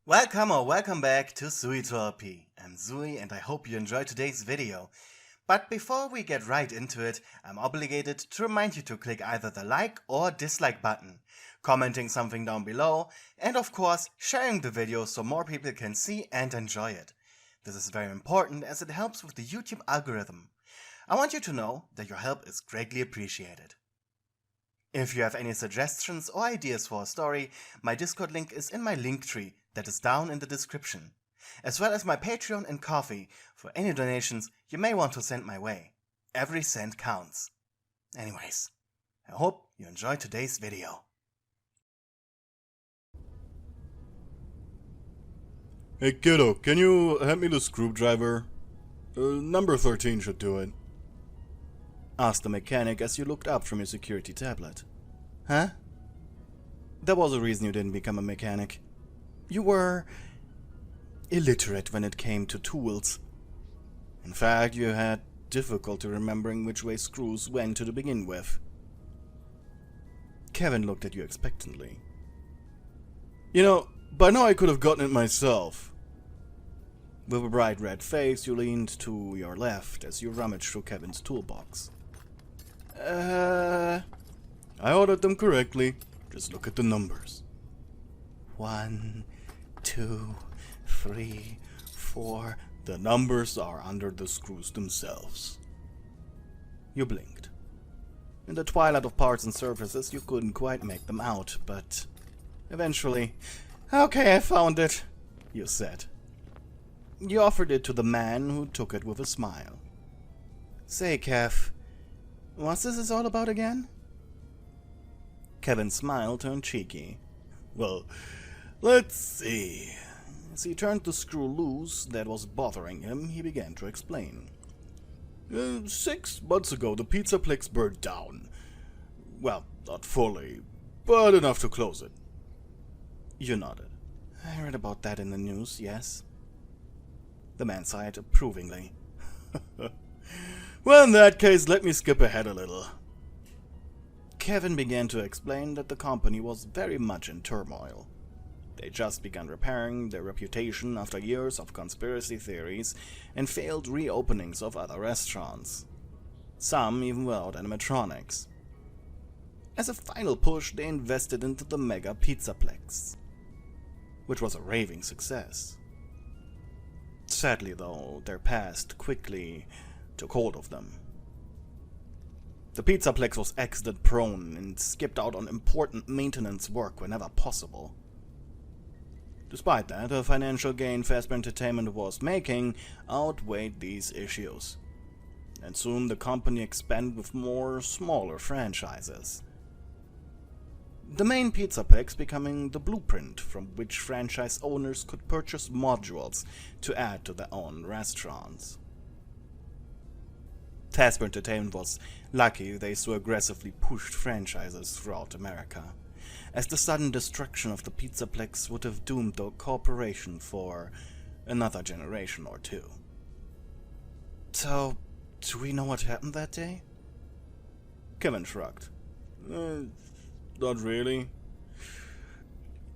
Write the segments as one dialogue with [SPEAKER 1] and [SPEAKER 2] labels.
[SPEAKER 1] Welcome or welcome back to Pewdiepie. I'm Zui and I hope you enjoyed today's video. But before we get right into it, I'm obligated to remind you to click either the like or dislike button, commenting something down below, and of course sharing the video so more people can see and enjoy it. This is very important as it helps with the YouTube algorithm. I want you to know that your help is greatly appreciated. If you have any suggestions or ideas for a story, my Discord link is in my link tree that is down in the description, as well as my Patreon and Ko-fi for any donations you may want to send my way. Every cent counts. Anyways, I hope you enjoyed today's video.
[SPEAKER 2] Hey kiddo, can you hand me the screwdriver? Number 13 should do it.
[SPEAKER 1] Asked the mechanic as you looked up from your security tablet. Huh? There was a reason you didn't become a mechanic. You were illiterate when it came to tools. In fact, you had difficulty remembering which way screws went to begin with. Kevin looked at you expectantly.
[SPEAKER 2] You know, by now I could have gotten it myself.
[SPEAKER 1] With a bright red face, you leaned to your left as you rummaged through Kevin's toolbox.
[SPEAKER 2] I ordered them correctly. Just look at the numbers.
[SPEAKER 1] 1, 2, 3, 4.
[SPEAKER 2] The numbers are under the screws themselves.
[SPEAKER 1] You blinked. In the twilight of parts and surfaces, you couldn't quite make them out, but eventually, "Okay, I found it," you said. You offered it to the man, who took it with a smile. "Say, Kev, what's this all about again?" Kevin's smile turned cheeky.
[SPEAKER 2] Well, let's see.
[SPEAKER 1] As he turned the screw loose that was bothering him, he began to explain.
[SPEAKER 2] 6 months ago, the pizza Plex burned down. Well, not fully, but enough to close it.
[SPEAKER 1] You nodded. "I heard about that in the news, yes." The man sighed approvingly.
[SPEAKER 2] Well, in that case, let me skip ahead a little.
[SPEAKER 1] Kevin began to explain that the company was very much in turmoil. They just began repairing their reputation after years of conspiracy theories and failed reopenings of other restaurants. Some even without animatronics. As a final push, they invested into the mega Pizzaplex, which was a raving success. Sadly though, their past quickly took hold of them. The Pizzaplex was accident-prone and skipped out on important maintenance work whenever possible. Despite that, the financial gain Fazbear Entertainment was making outweighed these issues, and soon the company expanded with more smaller franchises. The main Pizzaplex becoming the blueprint from which franchise owners could purchase modules to add to their own restaurants. Fazbear Entertainment was lucky they so aggressively pushed franchises throughout America, as the sudden destruction of the Pizzaplex would have doomed the corporation for another generation or two. So, do we know what happened that day? Kevin shrugged.
[SPEAKER 2] Not really.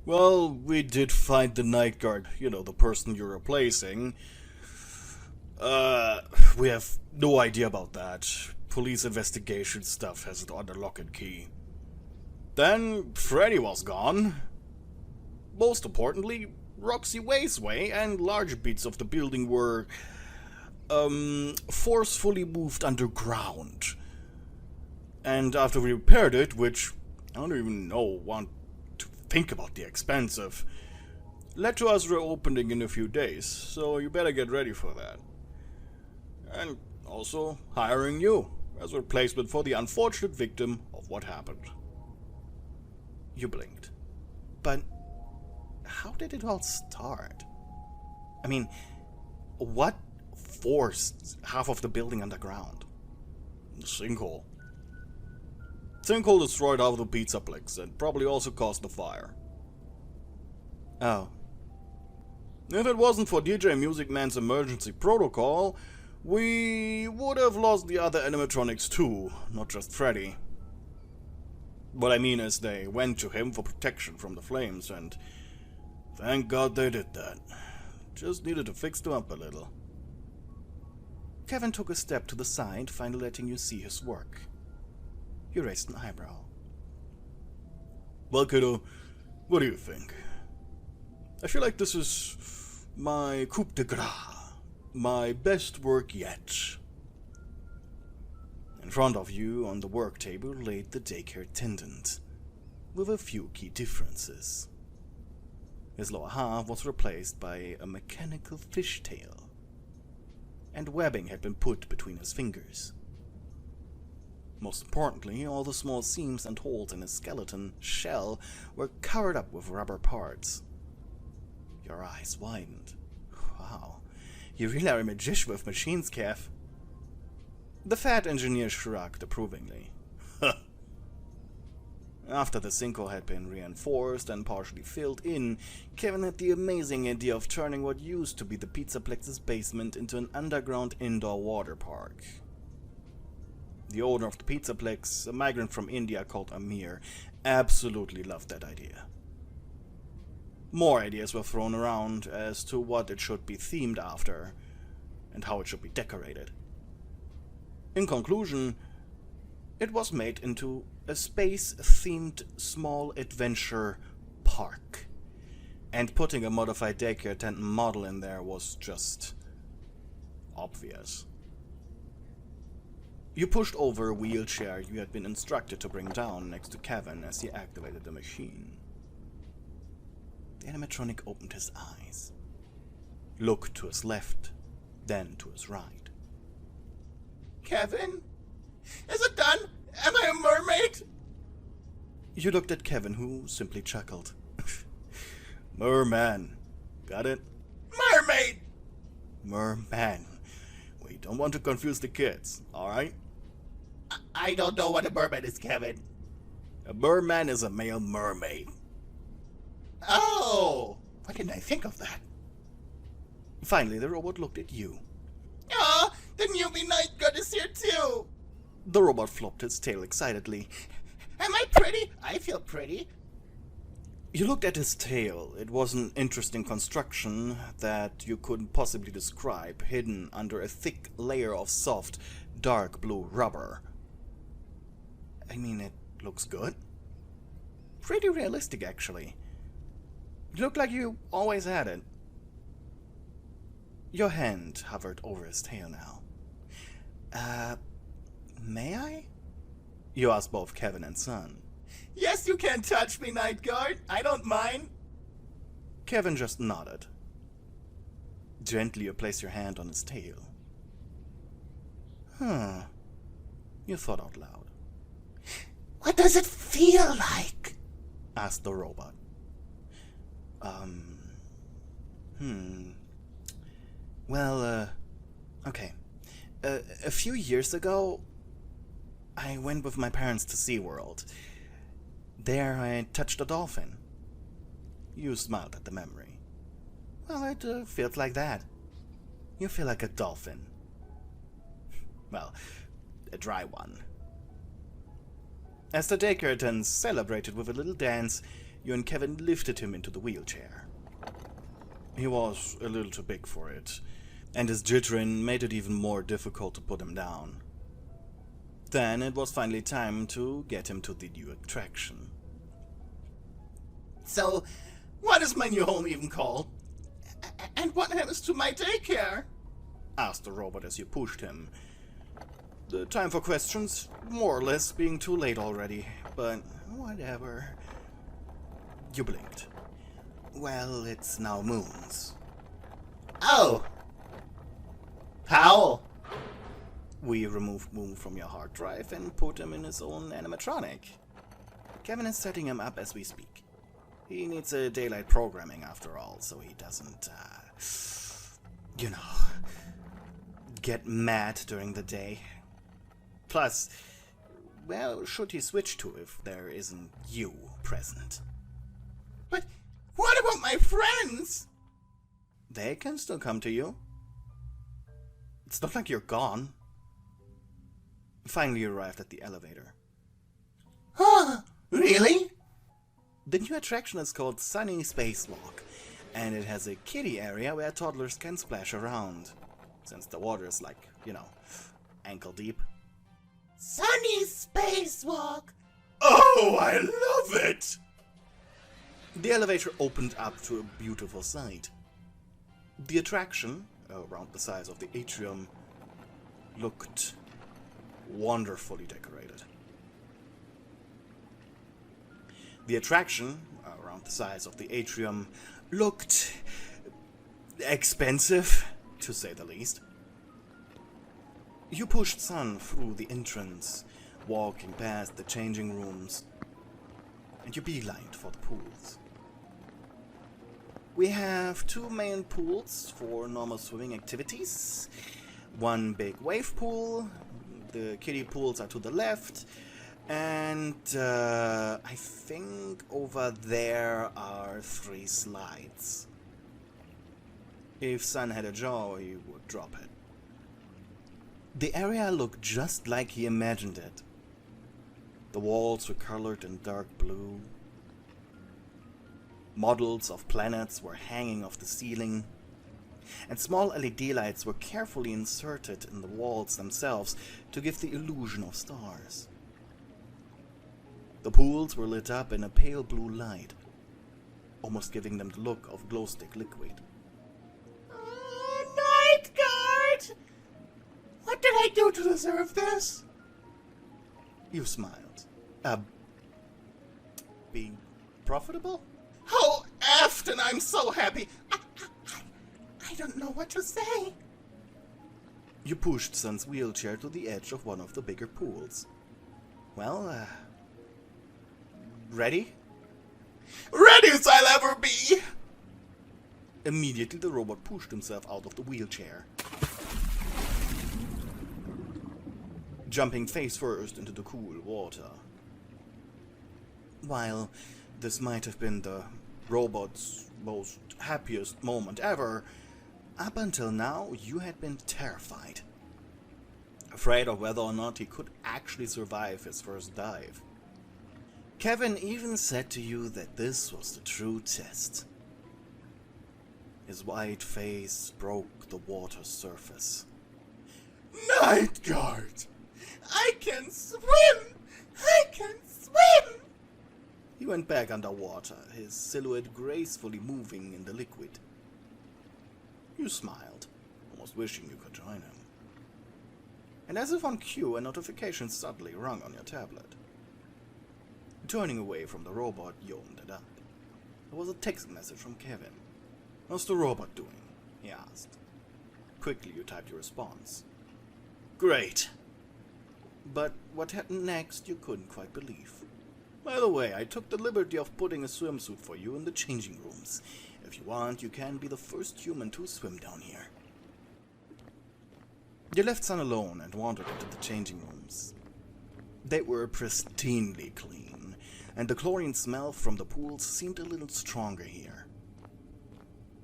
[SPEAKER 2] Well, we did find the night guard, the person you're replacing. We have no idea about that. Police investigation stuff has it under lock and key. Then Freddy was gone. Most importantly, Roxy Way's and large bits of the building were forcefully moved underground. And after we repaired it, which I don't even want to think about the expense of, led to us reopening in a few days, so you better get ready for that. And also hiring you as a replacement for the unfortunate victim of what happened.
[SPEAKER 1] You blinked. But how did it all start? I mean, what forced half of the building underground?
[SPEAKER 2] The sinkhole. Sinkhole destroyed half of the Pizzaplex and probably also caused the fire.
[SPEAKER 1] Oh.
[SPEAKER 2] If it wasn't for DJ Music Man's emergency protocol, we would have lost the other animatronics too, not just Freddy. What I mean is they went to him for protection from the flames, and Thank God they did that. Just needed to fix them up a little.
[SPEAKER 1] Kevin took a step to the side, finally letting you see his work. You raised an eyebrow.
[SPEAKER 2] Well, kiddo, what do you think? I feel like this is my coup de grace, my best work yet.
[SPEAKER 1] In front of you, on the work table, laid the daycare attendant, with a few key differences. His lower half was replaced by a mechanical fishtail, and webbing had been put between his fingers. Most importantly, all the small seams and holes in his skeleton shell were covered up with rubber parts. Your eyes widened. Wow, you really are a magician with machines, Kev. The fat engineer shrugged approvingly. After the sinkhole had been reinforced and partially filled in, Kevin had the amazing idea of turning what used to be the Pizzaplex's basement into an underground indoor water park. The owner of the Pizzaplex, a migrant from India called Amir, absolutely loved that idea. More ideas were thrown around as to what it should be themed after, and how it should be decorated. In conclusion, it was made into a space-themed small adventure park, and putting a modified daycare attendant model in there was just obvious. You pushed over a wheelchair you had been instructed to bring down next to Kevin as he activated the machine. The animatronic opened his eyes, looked to his left, then to his right.
[SPEAKER 2] Kevin? Is it done? Am I a mermaid?
[SPEAKER 1] You looked at Kevin, who simply chuckled.
[SPEAKER 2] Merman. Got it?
[SPEAKER 1] Mermaid! Merman. We don't want to confuse the kids, alright?
[SPEAKER 2] I don't know what a merman is, Kevin.
[SPEAKER 1] A merman is a male mermaid.
[SPEAKER 2] Oh! Why didn't I think of that?
[SPEAKER 1] Finally, the robot looked at you.
[SPEAKER 2] Oh, the newbie night god is here too!
[SPEAKER 1] The robot flopped its tail excitedly.
[SPEAKER 2] Am I pretty? I feel pretty.
[SPEAKER 1] You looked at his tail. It was an interesting construction that you couldn't possibly describe, hidden under a thick layer of soft, dark blue rubber. I mean, it looks good. Pretty realistic, actually. You look like you always had it. Your hand hovered over his tail now. May I? You asked both Kevin and Son.
[SPEAKER 2] Yes, you can touch me, Night Guard. I don't mind.
[SPEAKER 1] Kevin just nodded. Gently you placed your hand on his tail. You thought out loud.
[SPEAKER 2] What does it feel like?
[SPEAKER 1] Asked the robot. Well, okay. A few years ago, I went with my parents to SeaWorld. There I touched a dolphin. You smiled at the memory. Well, it feels like that. You feel like a dolphin. Well, a dry one. As the daycare attendants celebrated with a little dance, you and Kevin lifted him into the wheelchair. He was a little too big for it, and his jittering made it even more difficult to put him down. Then it was finally time to get him to the new attraction.
[SPEAKER 2] So, what is my new home even called? And what happens to my daycare?
[SPEAKER 1] Asked the robot as you pushed him. The time for questions, more or less, being too late already, but whatever. You blinked. Well, it's now Moon's.
[SPEAKER 2] Oh! How?
[SPEAKER 1] We removed Moon from your hard drive and put him in his own animatronic. Kevin is setting him up as we speak. He needs a daylight programming after all, so he doesn't, get mad during the day. Plus, well, should he switch to if there isn't you present?
[SPEAKER 2] But what about my friends?
[SPEAKER 1] They can still come to you. It's not like you're gone. Finally, you arrived at the elevator.
[SPEAKER 2] Huh? Really?
[SPEAKER 1] The new attraction is called Sunny Spacewalk. And it has a kiddie area where toddlers can splash around, since the water is like, you know, ankle deep.
[SPEAKER 3] Sunny's spacewalk!
[SPEAKER 2] Oh, I love it!
[SPEAKER 1] The elevator opened up to a beautiful sight. The attraction, around the size of the atrium, looked wonderfully decorated. The attraction, around the size of the atrium, looked expensive, to say the least. You pushed Sun through the entrance, walking past the changing rooms, and you beelined for the pools. We have two main pools for normal swimming activities. One big wave pool, the kiddie pools are to the left, and I think over there are 3 slides. If Sun had a jaw, he would drop it. The area looked just like he imagined it. The walls were colored in dark blue. Models of planets were hanging off the ceiling, and small LED lights were carefully inserted in the walls themselves to give the illusion of stars. The pools were lit up in a pale blue light, almost giving them the look of glow-stick liquid.
[SPEAKER 3] Night guard! What did I do to deserve this?
[SPEAKER 1] You smiled. Being profitable?
[SPEAKER 3] Oh, Afton, I'm so happy. I don't know what to say.
[SPEAKER 1] You pushed Sun's wheelchair to the edge of one of the bigger pools. Well, ready?
[SPEAKER 3] Ready as I'll ever be!
[SPEAKER 1] Immediately the robot pushed himself out of the wheelchair, jumping face first into the cool water. While this might have been the robot's most happiest moment ever, up until now you had been terrified. Afraid of whether or not he could actually survive his first dive. Kevin even said to you that this was the true test. His white face broke the water's surface.
[SPEAKER 3] Night guard! I can swim! I can swim!
[SPEAKER 1] He went back underwater, his silhouette gracefully moving in the liquid. You smiled, almost wishing you could join him. And as if on cue, a notification suddenly rung on your tablet. Turning away from the robot, you opened it up. There was a text message from Kevin. "How's the robot doing?" he asked. Quickly you typed your response. "Great." But what happened next you couldn't quite believe. "By the way, I took the liberty of putting a swimsuit for you in the changing rooms. If you want, you can be the first human to swim down here." You left Sun alone and wandered into the changing rooms. They were pristinely clean, and the chlorine smell from the pools seemed a little stronger here.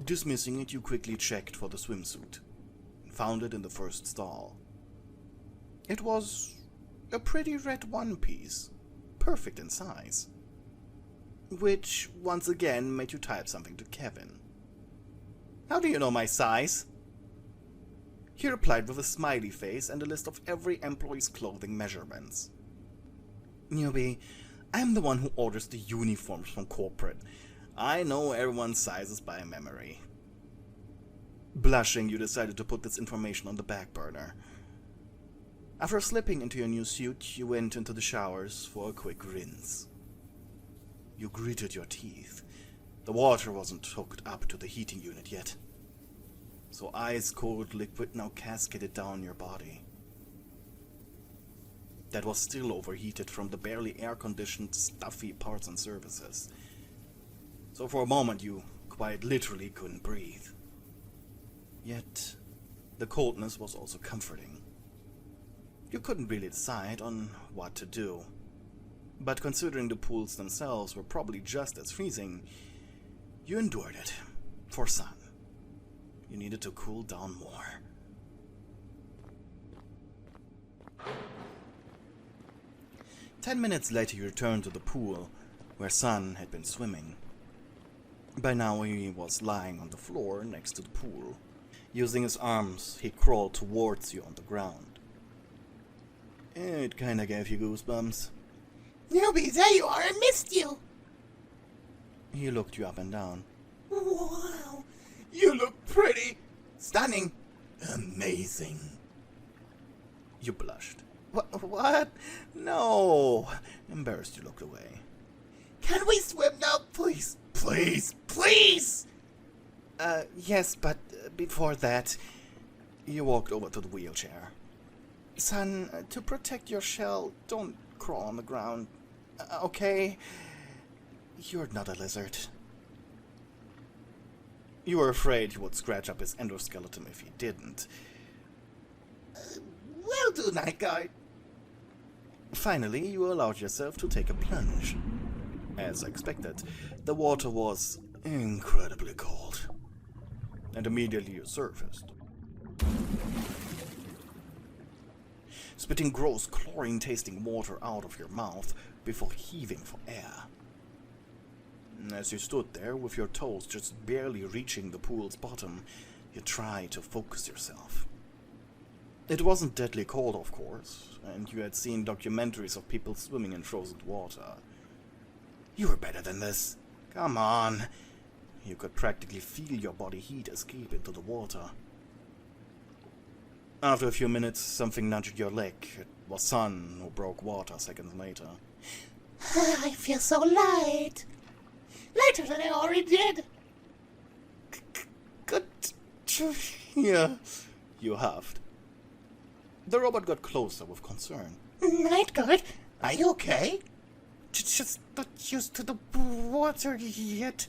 [SPEAKER 1] Dismissing it, you quickly checked for the swimsuit, and found it in the first stall. It was a pretty red one-piece, perfect in size. Which, once again, made you type something to Kevin. "How do you know my size?" He replied with a smiley face and a list of every employee's clothing measurements. "Newbie, I'm the one who orders the uniforms from corporate. I know everyone's sizes by memory." Blushing, you decided to put this information on the back burner. After slipping into your new suit, you went into the showers for a quick rinse. You gritted your teeth. The water wasn't hooked up to the heating unit yet, so ice-cold liquid now cascaded down your body. That was still overheated from the barely air-conditioned, stuffy parts and services. So for a moment you quite literally couldn't breathe. Yet, the coldness was also comforting. You couldn't really decide on what to do. But considering the pools themselves were probably just as freezing, you endured it. For Sun. You needed to cool down more. 10 minutes later you returned to the pool, where Sun had been swimming. By now he was lying on the floor next to the pool. Using his arms, he crawled towards you on the ground. It kinda gave you goosebumps.
[SPEAKER 3] Newbie, there you are, I missed you!
[SPEAKER 1] He looked you up and down.
[SPEAKER 3] Wow, you look pretty, stunning, amazing.
[SPEAKER 1] You blushed. What? No! Embarrassed, you looked away.
[SPEAKER 3] Can we swim now, please? Please, please!
[SPEAKER 1] Yes, but before that, you walked over to the wheelchair. Son, to protect your shell, don't crawl on the ground, okay? You're not a lizard. You were afraid he would scratch up his endoskeleton if he didn't.
[SPEAKER 3] Will do, Night Guard.
[SPEAKER 1] Finally, you allowed yourself to take a plunge. As expected, the water was incredibly cold. And immediately you surfaced. Spitting gross, chlorine-tasting water out of your mouth before heaving for air. As you stood there with your toes just barely reaching the pool's bottom, you tried to focus yourself. It wasn't deadly cold, of course, and you had seen documentaries of people swimming in frozen water. You were better than this. Come on. You could practically feel your body heat escape into the water. After a few minutes, something nudged your leg. It was Sun, who broke water seconds later.
[SPEAKER 3] I feel so light. Lighter than I already did.
[SPEAKER 1] Good to hear. You huffed. The robot got closer with concern.
[SPEAKER 3] Night Guard, are you okay?
[SPEAKER 1] Just not used to the water yet.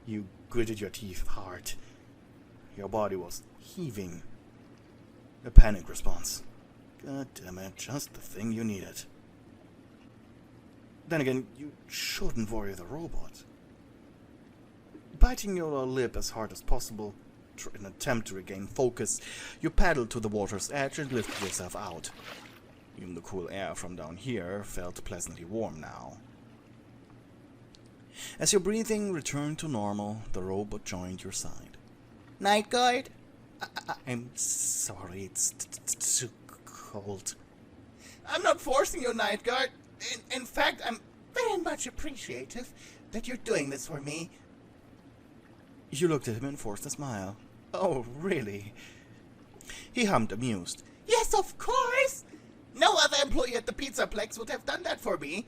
[SPEAKER 1] You gritted your teeth hard. Your body was heaving. A panic response. God damn it, just the thing you needed. Then again, you shouldn't worry the robot. Biting your lip as hard as possible, in an attempt to regain focus, you paddled to the water's edge and lifted yourself out. Even the cool air from down here felt pleasantly warm now. As your breathing returned to normal, the robot joined your side.
[SPEAKER 3] Night Guard?
[SPEAKER 1] I'm sorry, it's too cold.
[SPEAKER 3] I'm not forcing you, Night Guard. In fact, I'm very much appreciative that you're doing this for me.
[SPEAKER 1] You looked at him and forced a smile. Oh, really? He hummed, amused.
[SPEAKER 3] Yes, of course. No other employee at the Pizza Plex would have done that for me.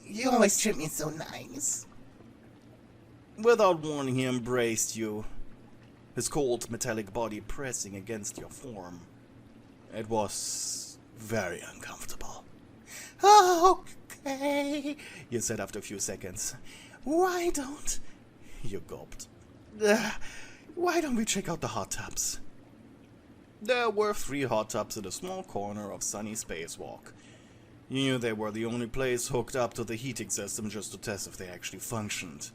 [SPEAKER 3] You always treat me so nice.
[SPEAKER 1] Without warning, he embraced you, his cold metallic body pressing against your form. It was very uncomfortable.
[SPEAKER 3] Okay,
[SPEAKER 1] you said after a few seconds. Why don't... You gulped. Why don't we check out the hot tubs? There were 3 hot tubs in a small corner of sunny Spacewalk. You knew they were the only place hooked up to the heating system just to test if they actually functioned.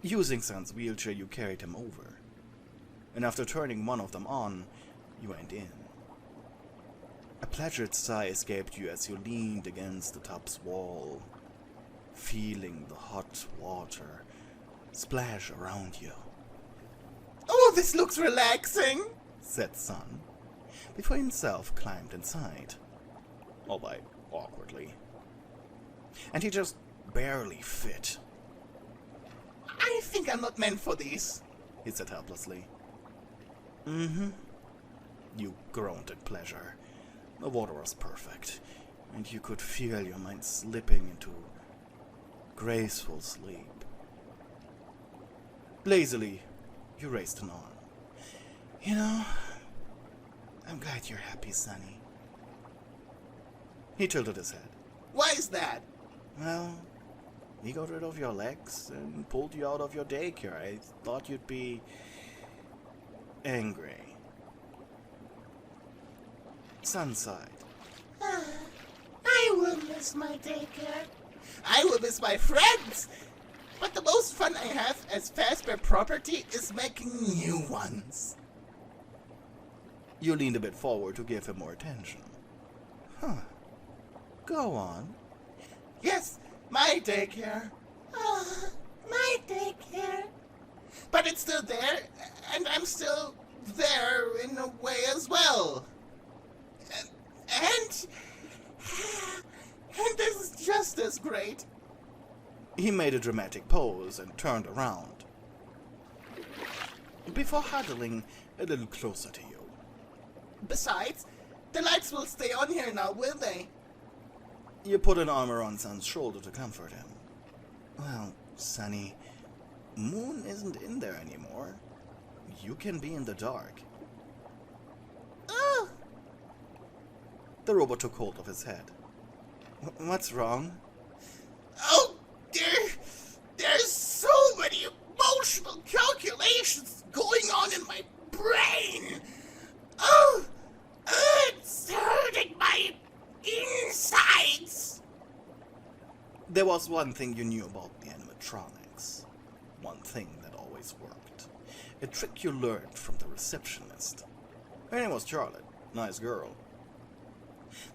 [SPEAKER 1] Using Sun's wheelchair, you carried him over. And after turning one of them on, you went in. A pleasured sigh escaped you as you leaned against the tub's wall, feeling the hot water splash around you.
[SPEAKER 3] Oh, this looks relaxing,
[SPEAKER 1] said Sun, before himself climbed inside, albeit awkwardly. And he just barely fit.
[SPEAKER 3] I think I'm not meant for these,
[SPEAKER 1] he said helplessly. Mm-hmm. You groaned in pleasure. The water was perfect, and you could feel your mind slipping into graceful sleep. Lazily, you raised an arm. You know, I'm glad you're happy, Sonny. He tilted his head.
[SPEAKER 3] Why is that?
[SPEAKER 1] Well, he got rid of your legs and pulled you out of your daycare. I thought you'd be angry. Sun sighed.
[SPEAKER 3] I will miss my daycare. I will miss my friends. But the most fun I have as Fazbear property is making new ones.
[SPEAKER 1] You leaned a bit forward to give him more attention. Huh. Go on.
[SPEAKER 3] Yes, my daycare. my daycare. But it's still there, and I'm still there in a way as well. And this is just as great.
[SPEAKER 1] He made a dramatic pose and turned around, before huddling a little closer to you.
[SPEAKER 3] Besides, the lights will stay on here now, will they?
[SPEAKER 1] You put an arm around Son's shoulder to comfort him. Well, Sonny, Moon isn't in there anymore. You can be in the dark.
[SPEAKER 3] Oh!
[SPEAKER 1] The robot took hold of his head. What's wrong?
[SPEAKER 3] Oh, there's so many emotional calculations going on in my brain. Oh, it's hurting my insides.
[SPEAKER 1] There was one thing you knew about the animatronics. One thing that always worked. A trick you learned from the receptionist. Her name was Charlotte. Nice girl.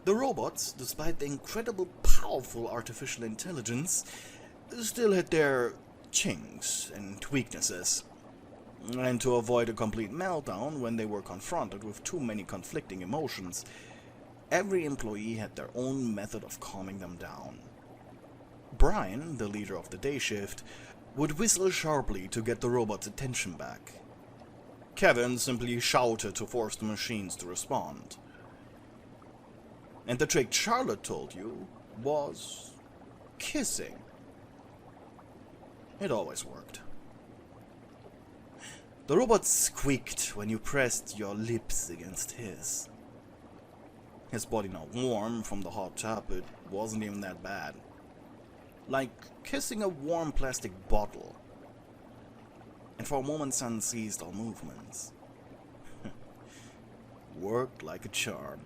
[SPEAKER 1] The robots, despite the incredible powerful artificial intelligence, still had their chinks and weaknesses. And to avoid a complete meltdown when they were confronted with too many conflicting emotions, every employee had their own method of calming them down. Brian, the leader of the day shift, would whistle sharply to get the robot's attention back. Kevin simply shouted to force the machines to respond. And the trick Charlotte told you was kissing. It always worked. The robot squeaked when you pressed your lips against his. His body now warm from the hot tub, it wasn't even that bad. Like kissing a warm plastic bottle. And for a moment Son ceased all movements. Worked like a charm.